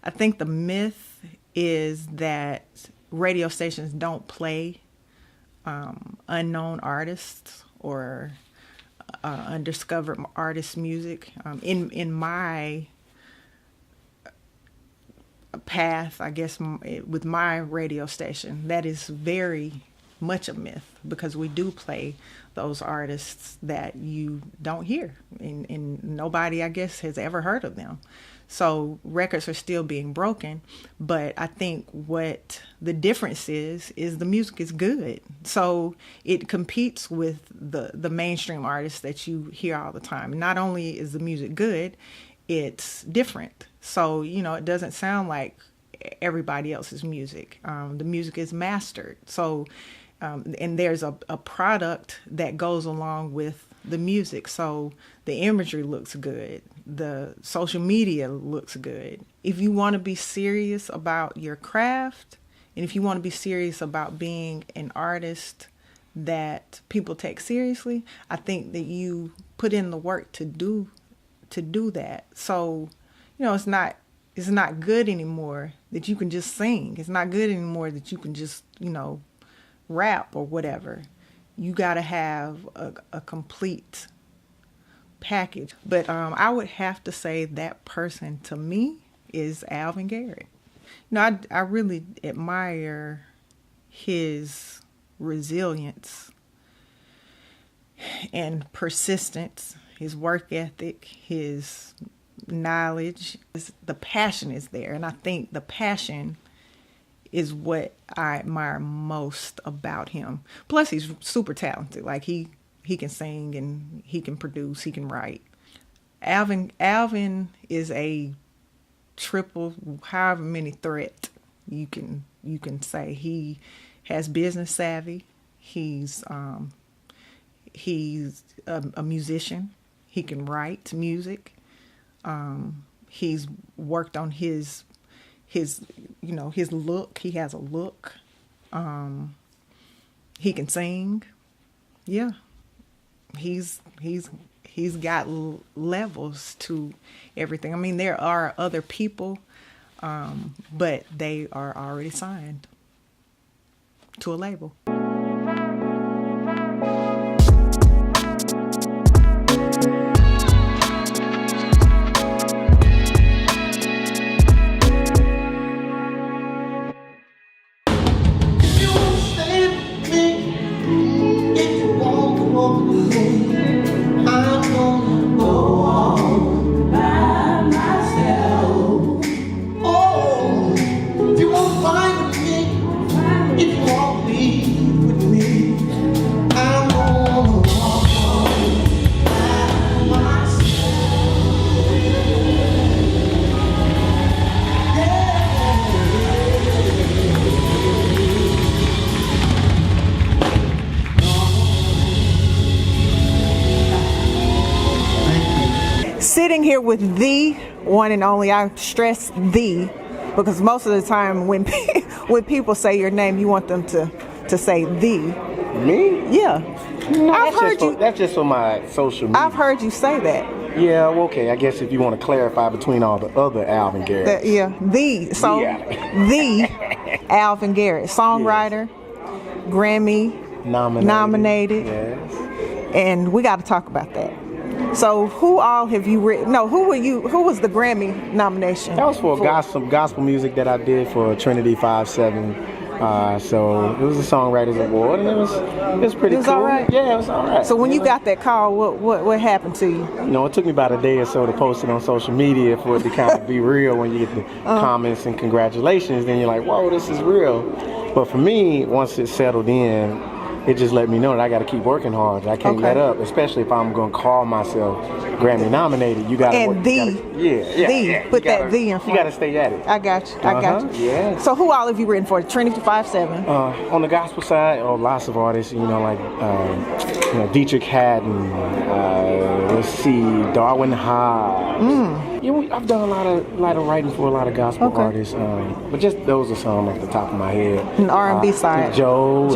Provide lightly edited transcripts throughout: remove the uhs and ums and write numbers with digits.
I think the myth is that radio stations don't play unknown artists or undiscovered artists' music. In my path, I guess, with my radio station, that is very much a myth, because we do play those artists that you don't hear, and nobody, I guess, has ever heard of them. So records are still being broken, but I think what the difference is the music is good. So it competes with the mainstream artists that you hear all the time. Not only is the music good, it's different. So, it doesn't sound like everybody else's music. The music is mastered. So, and there's a product that goes along with the music. So the imagery looks good. The social media looks good. If you want to be serious about your craft, and if you want to be serious about being an artist that people take seriously, I think that you put in the work to do that. So, it's not good anymore that you can just sing. It's not good anymore that you can just, rap or whatever. You got to have a complete package. But I would have to say that person to me is Alvin Garrett. I really admire his resilience and persistence, his work ethic, his knowledge. The passion is there, and I think the passion is what I admire most about him. Plus, he's super talented. Like, he can sing, and he can produce, he can write. Alvin is a triple, however many threat you can say. He has business savvy. He's a musician. He can write music. He's worked on his look. He has a look. He can sing. Yeah. He's got levels to everything. I mean, there are other people, but they are already signed to a label. Sitting here with the one and only, I stress the, because most of the time when people say your name, you want them to say the. Me? Yeah. No, that's just for my social media. I've heard you say that. Yeah, well, okay. I guess if you want to clarify between all the other Alvin Garrett. The Alvin Garrett, songwriter, yes. Grammy nominated. Yes. And we got to talk about that. So who all have you written? No, who was the Grammy nomination? That was for gospel music that I did for Trinity 5-7. So it was a Songwriters Award, and it was pretty cool. All right? Yeah, it was all right. So when you got that call, what happened to you? It took me about a day or so to post it on social media for it to kind of be real. When you get the comments and congratulations, then you're like, whoa, this is real. But for me, once it settled in, it just let me know that I got to keep working hard. I can't let up, especially if I'm going to call myself Grammy nominated. You got to work. Put that the in front. You got to stay at it. I got you. Yeah. So who all have you written for? Trinity 5-7. On the gospel side, lots of artists. Like Dietrich Haddon. Let's see, Darwin Hobbs. I've done a lot of writing for a lot of gospel artists. But just those are some off the top of my head. And R&B side. Joe.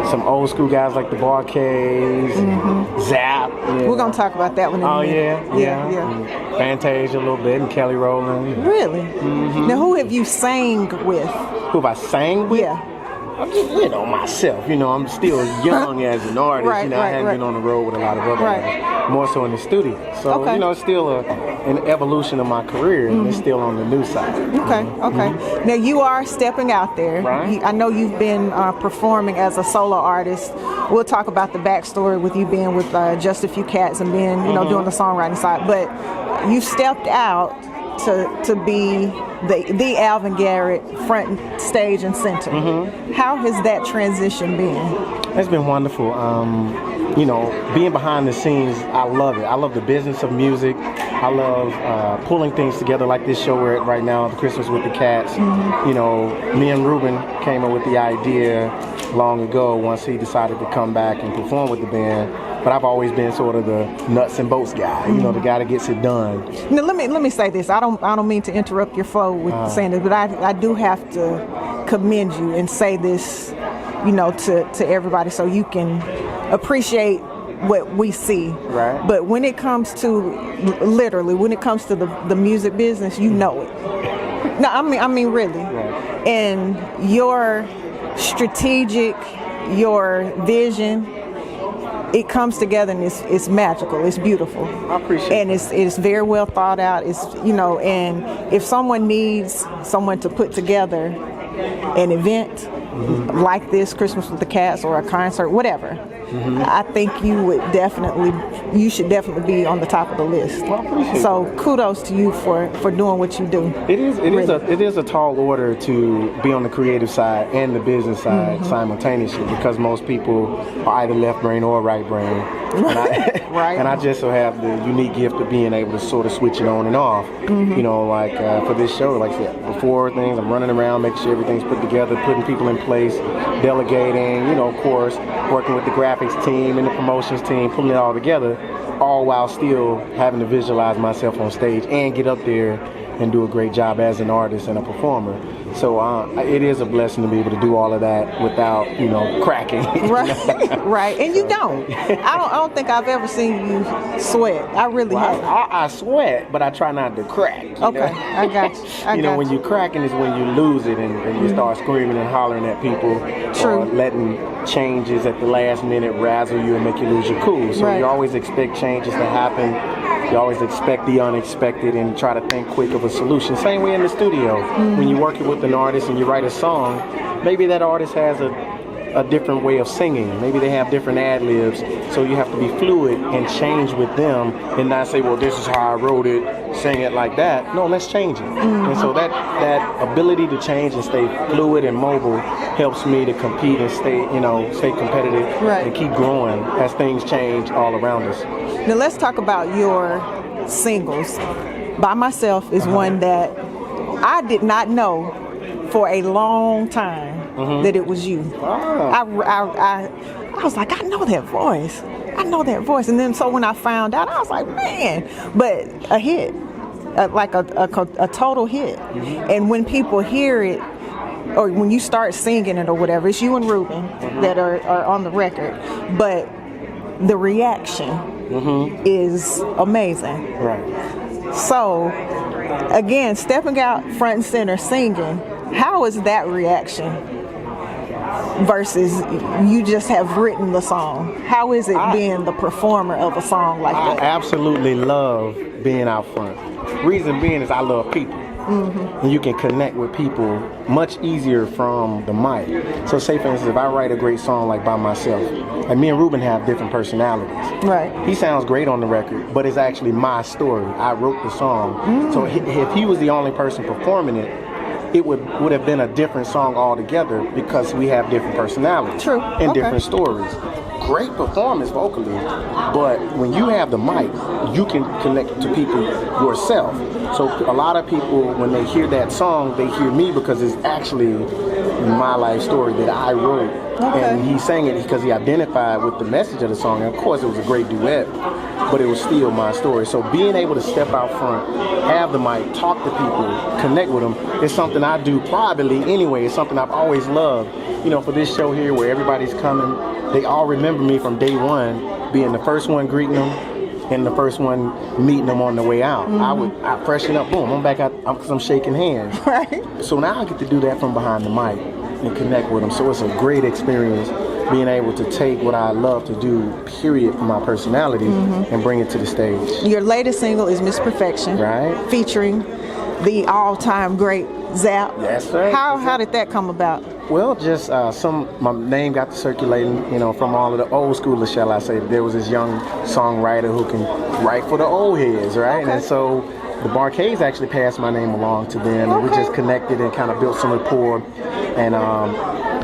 some old school guys like the Bar-Kays, Zap. Yeah. We're gonna talk about that one in a minute. Yeah. Fantasia a little bit, and Kelly Rowland. Really? Now, who have you sang with? Who have I sang with? Yeah. I'm just, myself. I'm still young as an artist. I haven't been on the road with a lot of other artists, more so in the studio. So, it's still an evolution of my career, and it's still on the new side. Okay. Now, you are stepping out there. Right. I know you've been performing as a solo artist. We'll talk about the backstory with you being with Just a Few Cats and being, doing the songwriting side. But you stepped out to be the Alvin Garrett front stage and center. How has that transition been? It's been wonderful. Being behind the scenes, I love it. I love the business of music. I love pulling things together like this show we're at right now, the Christmas with the Cats. Me and Ruben came up with the idea long ago once he decided to come back and perform with the band. But I've always been sort of the nuts and bolts guy, the guy that gets it done. Now let me say this. I don't mean to interrupt your flow with saying this, but I do have to commend you and say this, to everybody so you can appreciate what we see. Right. But when it comes to the music business, you know it. No, I mean really. Right. And your strategic, your vision, it comes together and it's magical. It's beautiful. I appreciate it. And it's very well thought out. It's and if someone needs someone to put together an event like this, Christmas with the Cats, or a concert, whatever, I think you should definitely be on the top of the list. Well, I appreciate so that. Kudos to you for doing what you do. It is a tall order to be on the creative side and the business side simultaneously, because most people are either left brain or right brain. Right. And I just so have the unique gift of being able to sort of switch it on and off. For this show, like I said, before things, I'm running around making sure everything's put together, putting people in place, delegating, of course, working with the graphics team and the promotions team, putting it all together, all while still having to visualize myself on stage and get up there and do a great job as an artist and a performer. So it is a blessing to be able to do all of that without, cracking. Right. And you don't. I don't think I've ever seen you sweat. I really haven't. I sweat, but I try not to crack. Okay, I got you. When you're cracking is when you lose it and you start screaming and hollering at people. True. Or letting changes at the last minute razzle you and make you lose your cool. So you always expect changes to happen. You always expect the unexpected and try to think quick of a solution. Same way in the studio. When you're working with an artist and you write a song, maybe that artist has a different way of singing. Maybe they have different ad-libs. So you have to be fluid and change with them and not say, well, this is how I wrote it, sing it like that. No, let's change it. And so that ability to change and stay fluid and mobile helps me to compete and stay competitive and keep growing as things change all around us. Now let's talk about your singles. By Myself is one that I did not know for a long time that it was you. Wow. I was like, I know that voice. And then so when I found out, I was like, man, but a hit, like a total hit. And when people hear it, or when you start singing it or whatever, it's you and Ruben that are on the record, but the reaction is amazing. Right. So, again, stepping out front and center singing, how is that reaction versus you just have written the song? How is it being the performer of a song like that? I absolutely love being out front. Reason being is I love people. And you can connect with people much easier from the mic. So say for instance, if I write a great song like By Myself, and me and Ruben have different personalities. Right. He sounds great on the record, but it's actually my story. I wrote the song. So if he was the only person performing it, it would have been a different song altogether because we have different personalities. True. And different stories. great performance vocally, but when you have the mic, you can connect to people yourself. So a lot of people, when they hear that song, they hear me because it's actually my life story that I wrote. Okay. And he sang it because he identified with the message of the song. And of course, it was a great duet, but it was still my story. So being able to step out front, have the mic, talk to people, connect with them, is something I do privately anyway. It's something I've always loved. You know, for this show here where everybody's coming, they all remember me from day one, being the first one greeting them and the first one meeting them on the way out. I freshen up, boom, I'm back out because I'm shaking hands. Right. So now I get to do that from behind the mic and connect with them. So it's a great experience being able to take what I love to do, period, from my personality and bring it to the stage. Your latest single is Miss Perfection, Right. featuring the all-time great Zap. Yes, sir. How did that come about? Well, just my name got to circulating, you know, from all of the old schoolers, shall I say. There was this young songwriter who can write for the old heads, right? Okay. And so the Barcades actually passed my name along to them, and we just connected and kind of built some rapport, and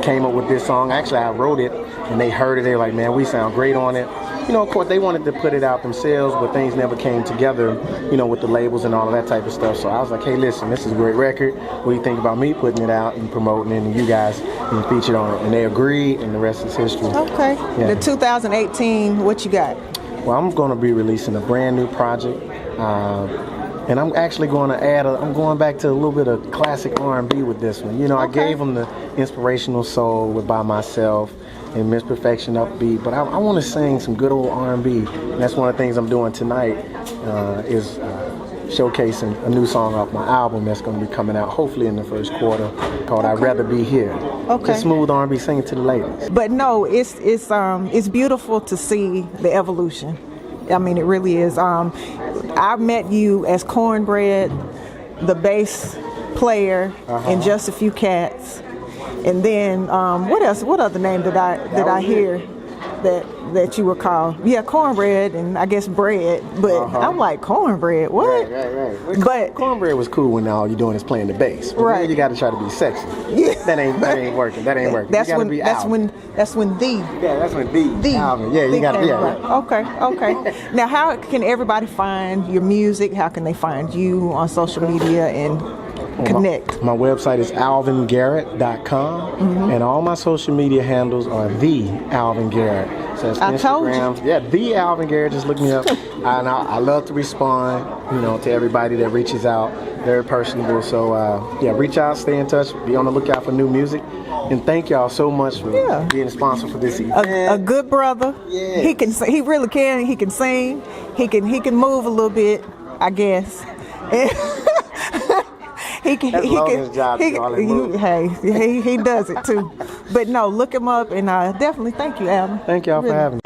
came up with this song. Actually, I wrote it, and they heard it. They were like, man, we sound great on it. You know, of course, they wanted to put it out themselves, but things never came together, you know, with the labels and all of that type of stuff. So I was like, hey, listen, this is a great record. What do you think about me putting it out and promoting it, and you guys being featured on it? And they agreed, and the rest is history. Okay. Yeah. The 2018, what you got? Well, I'm going to be releasing a brand new project, and I'm actually going to I'm going back to a little bit of classic R&B with this one. You know, I gave them the inspirational soul with By Myself and Miss Perfection upbeat, but I want to sing some good old R&B. And that's one of the things I'm doing tonight, is showcasing a new song off my album that's going to be coming out hopefully in the first quarter, called I'd Rather Be Here. Okay. Just smooth R&B singing to the ladies. But no, it's beautiful to see the evolution. I mean, it really is. I met you as Cornbread, the bass player, in Just a Few Cats, and then what else? What other name did I hear that you were called? Yeah, Cornbread, and I guess Bread. But I'm like, Cornbread, what? Right. But Cornbread was cool when all you're doing is playing the bass. But Right. then you got to try to be sexy. Yeah. That ain't working. That ain't working. That's you gotta when be that's Alvin. when that's when the Yeah, that's when the Alvin. Yeah, you the got to. came Yeah. around. Okay. Now, how can everybody find your music? How can they find you on social media and connect? My website is alvingarrett.com, and all my social media handles are the Alvin Garrett. So it's I told you. Instagram. Yeah, the Alvin Garrett. Just look me up. And I love to respond, you know, to everybody that reaches out. Very personable. So yeah, reach out, stay in touch, be on the lookout for new music, and thank y'all so much for being a sponsor for this event. A good brother. Yes. He can. He really can. He can sing. He can move a little bit, I guess. He can. That's Logan's job to do all that moving. Hey, he does it too. But no, look him up, and definitely thank you, Alvin. Thank y'all for having me.